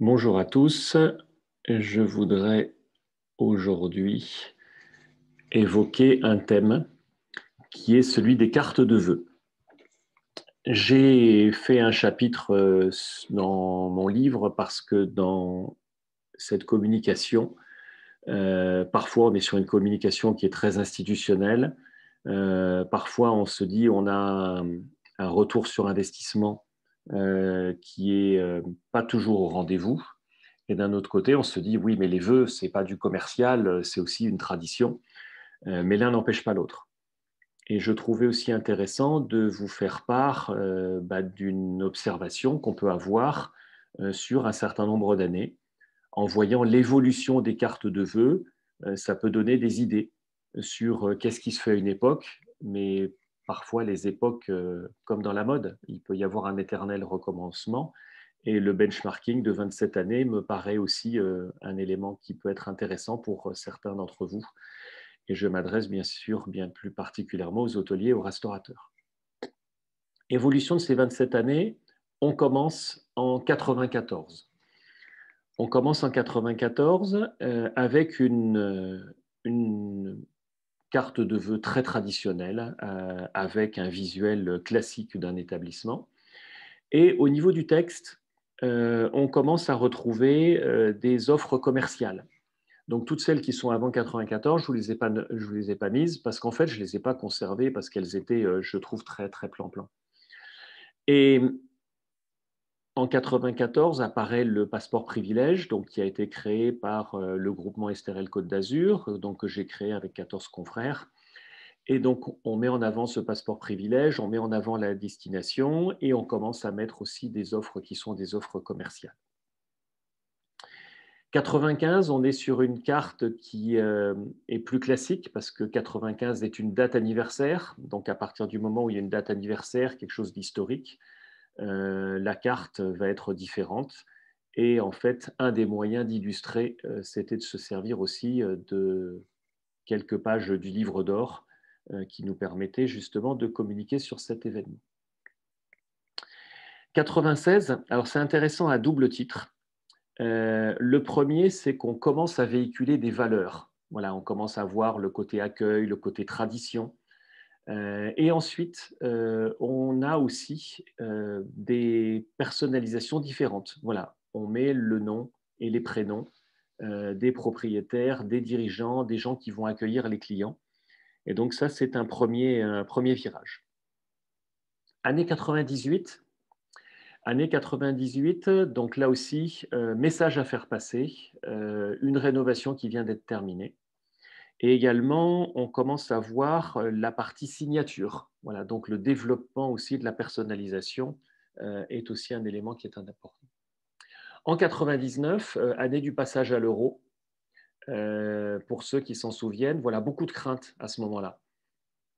Bonjour à tous, je voudrais aujourd'hui évoquer un thème qui est celui des cartes de vœux. J'ai fait un chapitre dans mon livre parce que dans cette communication, parfois on est sur une communication qui est très institutionnelle, parfois on se dit on a un retour sur investissement qui est pas toujours au rendez-vous. Et d'un autre côté, on se dit, oui, mais les vœux, c'est pas du commercial, c'est aussi une tradition, mais l'un n'empêche pas l'autre. Et je trouvais aussi intéressant de vous faire part d'une observation qu'on peut avoir sur un certain nombre d'années. En voyant l'évolution des cartes de vœux, ça peut donner des idées sur qu'est-ce qui se fait à une époque, mais parfois les époques, comme dans la mode, il peut y avoir un éternel recommencement. Et le benchmarking de 27 années me paraît aussi un élément qui peut être intéressant pour certains d'entre vous. Et je m'adresse bien sûr bien plus particulièrement aux hôteliers et aux restaurateurs. Évolution de ces 27 années, on commence en 94. On commence en 94 avec une carte de vœux très traditionnelle, avec un visuel classique d'un établissement. Et au niveau du texte, on commence à retrouver des offres commerciales. Donc toutes celles qui sont avant 94, je ne vous les ai pas mises parce qu'en fait, je ne les ai pas conservées parce qu'elles étaient, je trouve, très, très plan-plan. Et en 94 apparaît le passeport privilège, donc, qui a été créé par le groupement Estérel Côte d'Azur, donc, que j'ai créé avec 14 confrères. Et donc, on met en avant ce passeport privilège, on met en avant la destination et on commence à mettre aussi des offres qui sont des offres commerciales. 95, on est sur une carte qui est plus classique parce que 95 est une date anniversaire. Donc, à partir du moment où il y a une date anniversaire, quelque chose d'historique, la carte va être différente. Et en fait, un des moyens d'illustrer, c'était de se servir aussi de quelques pages du livre d'or qui nous permettaient justement de communiquer sur cet événement. 96, alors c'est intéressant à double titre. Le premier, c'est qu'on commence à véhiculer des valeurs. Voilà, on commence à voir le côté accueil, le côté tradition. Et ensuite, on a aussi des personnalisations différentes. Voilà, on met le nom et les prénoms des propriétaires, des dirigeants, des gens qui vont accueillir les clients. Et donc ça, c'est un premier virage. Année 98, donc là aussi, message à faire passer, une rénovation qui vient d'être terminée. Et également, on commence à voir la partie signature. Voilà, donc le développement aussi de la personnalisation est aussi un élément qui est important. En 99, année du passage à l'euro, pour ceux qui s'en souviennent, voilà, beaucoup de craintes à ce moment-là.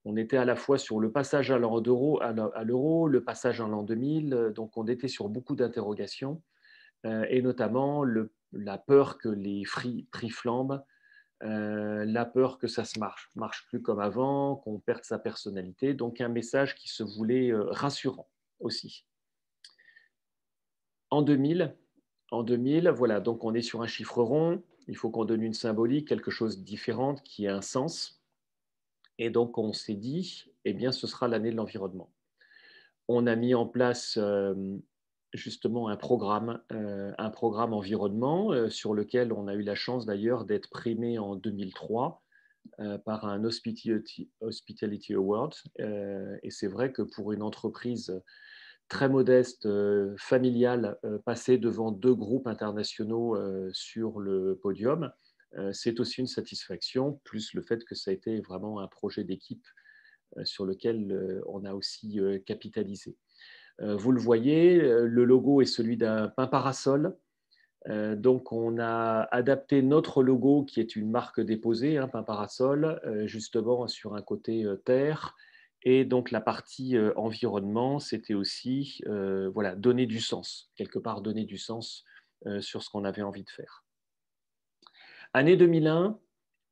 On était à la fois sur le passage à l'euro, le passage en l'an 2000, donc on était sur beaucoup d'interrogations, et notamment la peur que les prix flambent, la peur que ça se marche plus comme avant, qu'on perde sa personnalité, donc un message qui se voulait rassurant aussi. En 2000, voilà, donc on est sur un chiffre rond, il faut qu'on donne une symbolique, quelque chose de différent, qui ait un sens, et donc on s'est dit, eh bien ce sera l'année de l'environnement. On a mis en place justement un programme environnement sur lequel on a eu la chance d'ailleurs d'être primé en 2003 par un Hospitality Award. Et c'est vrai que pour une entreprise très modeste, familiale, passer devant deux groupes internationaux sur le podium, c'est aussi une satisfaction, plus le fait que ça a été vraiment un projet d'équipe sur lequel on a aussi capitalisé. Vous le voyez, le logo est celui d'un pain parasol. Donc, on a adapté notre logo, qui est une marque déposée, hein, pain parasol, justement sur un côté terre. Et donc, la partie environnement, c'était aussi voilà, donner du sens, quelque part donner du sens sur ce qu'on avait envie de faire. Année 2001,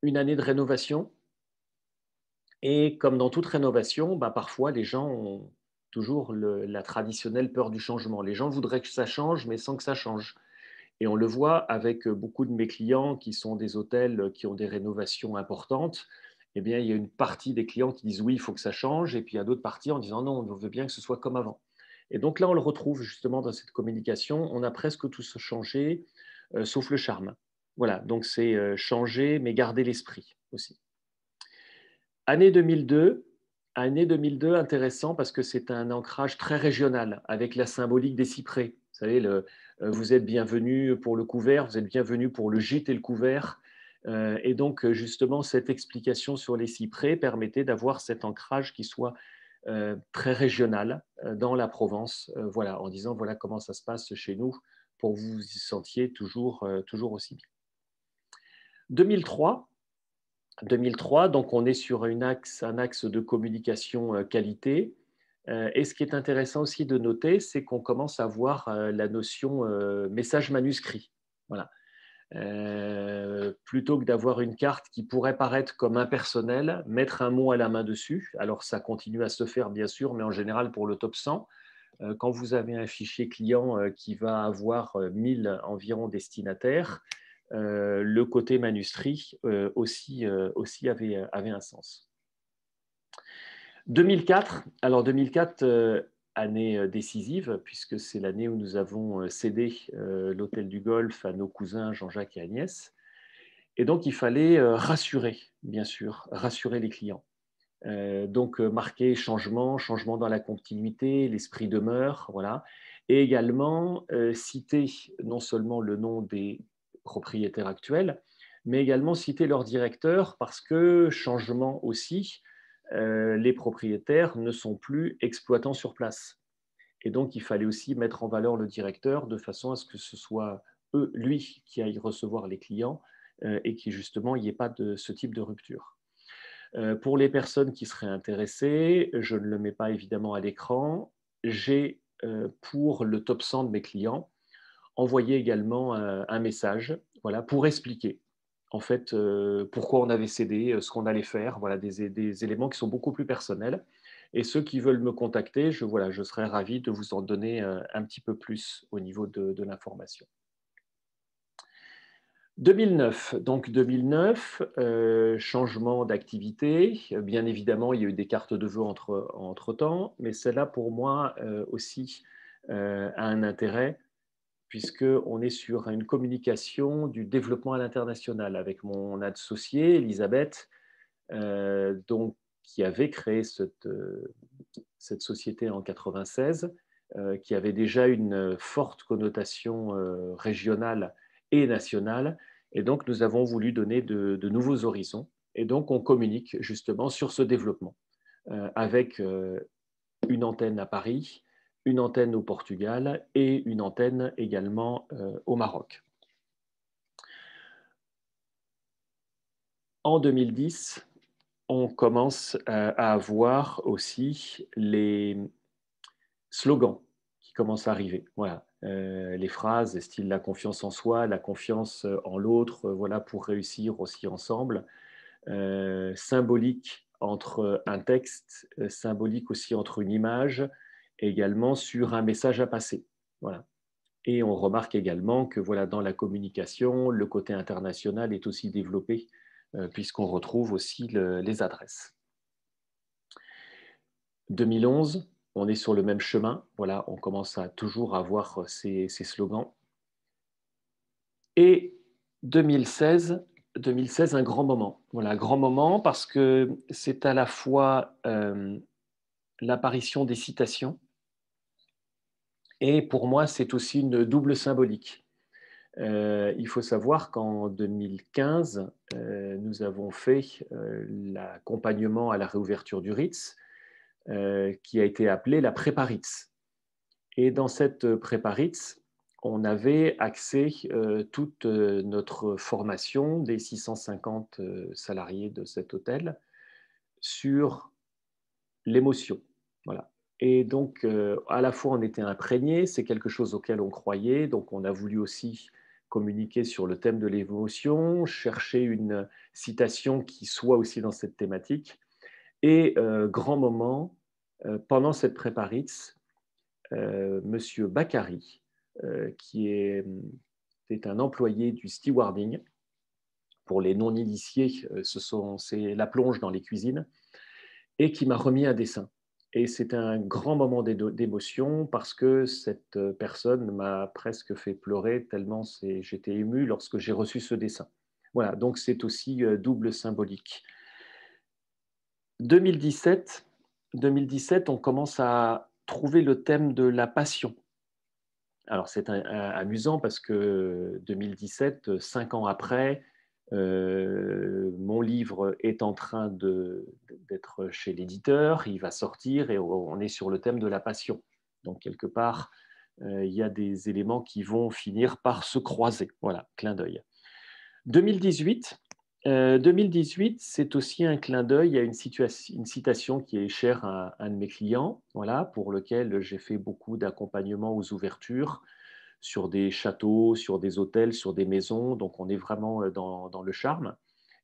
une année de rénovation. Et comme dans toute rénovation, bah, parfois les gens ont toujours la traditionnelle peur du changement. Les gens voudraient que ça change, mais sans que ça change. Et on le voit avec beaucoup de mes clients qui sont des hôtels qui ont des rénovations importantes. Eh bien, il y a une partie des clients qui disent oui, il faut que ça change, et puis il y a d'autres parties en disant non, on veut bien que ce soit comme avant. Et donc là, on le retrouve justement dans cette communication. On a presque tous changé, sauf le charme. Voilà, donc c'est changer, mais garder l'esprit aussi. Année 2002, année 2002, intéressant parce que c'est un ancrage très régional avec la symbolique des cyprès. Vous savez, vous êtes bienvenue pour le couvert, vous êtes bienvenue pour le gîte et le couvert. Et donc, justement, cette explication sur les cyprès permettait d'avoir cet ancrage qui soit très régional dans la Provence, voilà, en disant voilà comment ça se passe chez nous pour que vous vous y sentiez toujours aussi bien. 2003, 2003, donc on est sur un axe de communication qualité. Et ce qui est intéressant aussi de noter, c'est qu'on commence à voir la notion message manuscrit. Voilà. Plutôt que d'avoir une carte qui pourrait paraître comme impersonnelle, mettre un mot à la main dessus. Alors ça continue à se faire bien sûr, mais en général pour le top 100, quand vous avez un fichier client qui va avoir 1000 environ destinataires, le côté manuscrit aussi avait un sens. 2004, alors 2004, année décisive, puisque c'est l'année où nous avons cédé l'Hôtel du Golfe à nos cousins Jean-Jacques et Agnès. Et donc, il fallait rassurer, bien sûr, rassurer les clients. Donc, marquer changement, changement dans la continuité, l'esprit demeure, voilà. Et également, citer non seulement le nom des propriétaires actuels, mais également citer leur directeur, parce que changement aussi, les propriétaires ne sont plus exploitants sur place. Et donc, il fallait aussi mettre en valeur le directeur de façon à ce que ce soit lui qui aille recevoir les clients et qui justement, il n'y ait pas de ce type de rupture. Pour les personnes qui seraient intéressées, je ne le mets pas évidemment à l'écran, j'ai pour le top 100 de mes clients envoyé également un message, voilà, pour expliquer en fait pourquoi on avait cédé, ce qu'on allait faire, voilà, des éléments qui sont beaucoup plus personnels. Et ceux qui veulent me contacter, voilà, je serais ravi de vous en donner un petit peu plus au niveau de l'information. 2009, donc 2009, changement d'activité. Bien évidemment, il y a eu des cartes de vœux entre-temps, mais celle-là, pour moi, aussi a un intérêt, puisqu'on est sur une communication du développement à l'international avec mon associée, Elisabeth, donc, qui avait créé cette société en 96, qui avait déjà une forte connotation régionale et nationale. Et donc, nous avons voulu donner de nouveaux horizons. Et donc, on communique justement sur ce développement avec une antenne à Paris, une antenne au Portugal et une antenne également au Maroc. En 2010, on commence à avoir aussi les slogans qui commencent à arriver. Voilà. Les phrases style la confiance en soi, la confiance en l'autre, voilà, pour réussir aussi ensemble. Symbolique entre un texte, symbolique aussi entre une image, et également sur un message à passer. Voilà. Et on remarque également que voilà, dans la communication, le côté international est aussi développé, puisqu'on retrouve aussi les adresses. 2011, on est sur le même chemin. Voilà, on commence à toujours avoir ces slogans. Et 2016, 2016, un grand moment. Voilà, un grand moment parce que c'est à la fois l'apparition des citations et pour moi, c'est aussi une double symbolique. Il faut savoir qu'en 2015, nous avons fait l'accompagnement à la réouverture du Ritz, qui a été appelée la prépa Ritz. Et dans cette prépa Ritz, on avait axé toute notre formation des 650 salariés de cet hôtel sur l'émotion. Voilà. Et donc, à la fois, on était imprégné, c'est quelque chose auquel on croyait, donc on a voulu aussi communiquer sur le thème de l'émotion, chercher une citation qui soit aussi dans cette thématique. Et grand moment, pendant cette prépa Ritz, Monsieur Bakary, qui est C'était un employé du stewarding. Pour les non-initiés, c'est la plonge dans les cuisines, et qui m'a remis un dessin. Et c'était un grand moment d'émotion parce que cette personne m'a presque fait pleurer tellement j'étais ému lorsque j'ai reçu ce dessin. Voilà, donc c'est aussi double symbolique. 2017, 2017, on commence à trouver le thème de la passion. Alors c'est amusant parce que 2017, 5 ans après, mon livre est en train d'être chez l'éditeur, il va sortir et on est sur le thème de la passion. Donc quelque part, il y a des éléments qui vont finir par se croiser. Voilà, clin d'œil. 2018, 2018, c'est aussi un clin d'œil. Il y a une citation qui est chère à un de mes clients, voilà, pour lequel j'ai fait beaucoup d'accompagnement aux ouvertures sur des châteaux, sur des hôtels, sur des maisons. Donc, on est vraiment dans le charme.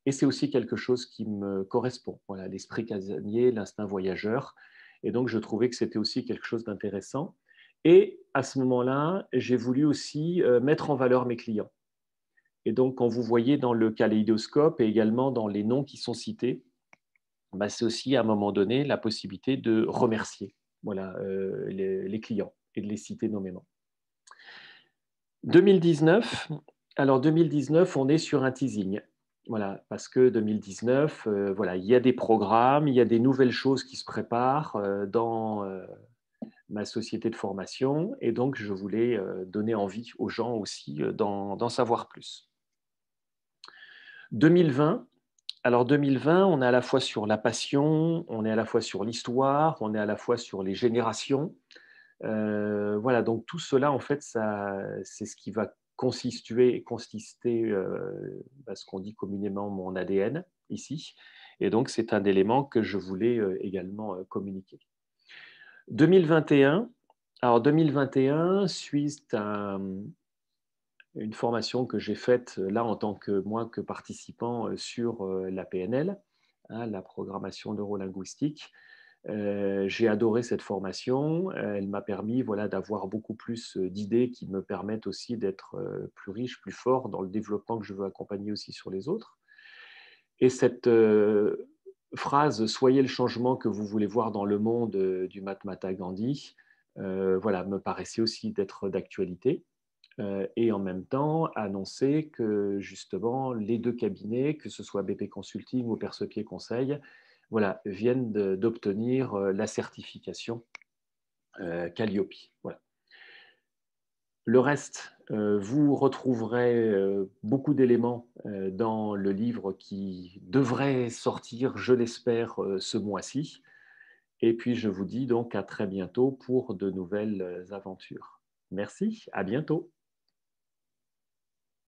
Et c'est aussi quelque chose qui me correspond. Voilà, l'esprit casanier, l'instinct voyageur. Et donc, je trouvais que c'était aussi quelque chose d'intéressant. Et à ce moment-là, j'ai voulu aussi mettre en valeur mes clients. Et donc, quand vous voyez dans le kaléidoscope et également dans les noms qui sont cités, bah, c'est aussi à un moment donné la possibilité de remercier voilà, les clients et de les citer nommément. 2019, alors 2019, on est sur un teasing. Voilà, parce que 2019, voilà, il y a des programmes, il y a des nouvelles choses qui se préparent dans ma société de formation, et donc je voulais donner envie aux gens aussi d'en savoir plus. 2020, alors 2020, on est à la fois sur la passion, on est à la fois sur l'histoire, on est à la fois sur les générations. Voilà, donc tout cela, en fait, c'est ce qui va consister ce qu'on dit communément mon ADN ici. Et donc, c'est un élément que je voulais également communiquer. 2021, alors 2021, suite à une formation que j'ai faite là en tant que moi que participant sur la PNL, hein, la programmation neurolinguistique. J'ai adoré cette formation. Elle m'a permis voilà, d'avoir beaucoup plus d'idées qui me permettent aussi d'être plus riche, plus fort dans le développement que je veux accompagner aussi sur les autres. Et cette phrase « Soyez le changement que vous voulez voir dans le monde » du Mahatma Gandhi, voilà, me paraissait aussi d'être d'actualité. Et en même temps, annoncer que justement les deux cabinets, que ce soit BP Consulting ou Percepied Conseil, voilà, viennent d'obtenir la certification Calliope. Voilà. Le reste, vous retrouverez beaucoup d'éléments dans le livre qui devrait sortir, je l'espère, ce mois-ci. Et puis, je vous dis donc à très bientôt pour de nouvelles aventures. Merci, à bientôt.